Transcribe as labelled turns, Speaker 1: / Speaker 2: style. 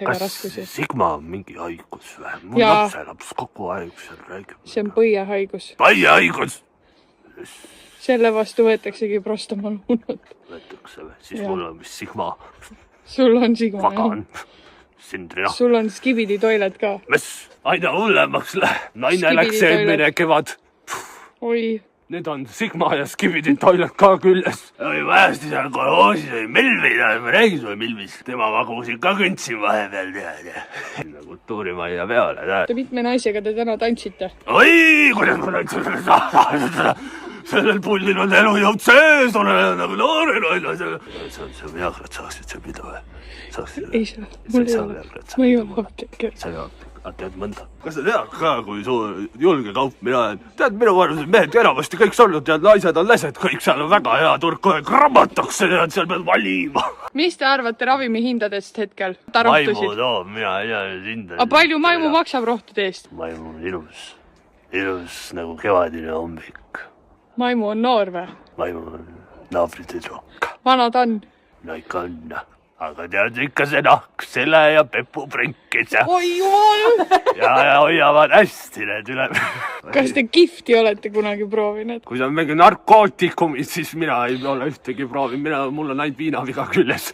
Speaker 1: Kas
Speaker 2: Sigma on mingi haigus või? Mul lapselaps kogu aeg seal räägib.
Speaker 1: See on põiehaigus.
Speaker 2: Põiehaigus?
Speaker 1: Selle vastu võetaksegi prostamalunat.
Speaker 2: Võetakse või? Siis mul on vist Sigma.
Speaker 1: Sul on Sigma.
Speaker 2: Vagan. Sindrina.
Speaker 1: Sul on skibidi toilet ka.
Speaker 2: Mis? Aina hullemaks läheb. Naine läks eelmine kevad.
Speaker 1: Oi.
Speaker 2: Need on Sigma ja skibidi toilet ka küljes. Oi, vahesti seal kolhoosis oli Milvis, ma räägin sulle Milvis. Tema magusid ka kõntsin vahepeal tead. Sinna kultuurimajja peale tead.
Speaker 1: Mitme naisega te täna tantsite?
Speaker 2: Oi, kuidas ma tantsin. Sellel pullil on elujõud sees, olen nagu noore. See on Viagrat, saaksid see mida või?
Speaker 1: Ei saa, mul ei ole. Ma ei ole apteeker.
Speaker 2: Sa ei ole apteeker. Tead mõnda. Kas sa tead ka, kui suur julge kaup mina olen? Tead, minu vanused mehed enamasti kõik solnud, tead, naised on lesed, kõik seal on väga hea turg, kohe krammatakse, tead, seal pead valima.
Speaker 1: Mis te arvate ravimi hindadest hetkel?
Speaker 2: Maimu toob, mina ei tea hinda.
Speaker 1: Aga palju maimu maksab rohtude eest?
Speaker 2: Maimu on ilus nagu kevadine hommik.
Speaker 1: Maimu on noor või?
Speaker 2: Maimu on naabritüdruk.
Speaker 1: Vana ta on?
Speaker 2: No ikka on. Aga tead ikka see nahk, selle ja pepuprinkis ja...
Speaker 1: Oi jumal!
Speaker 2: Ja hoiavad hästi need üle.
Speaker 1: Kas te kifti olete kunagi proovinud?
Speaker 2: Kui see on mingi narkootikumid, siis mina ei ole ühtegi proovinud. Mul on ainult viinaviga küljes.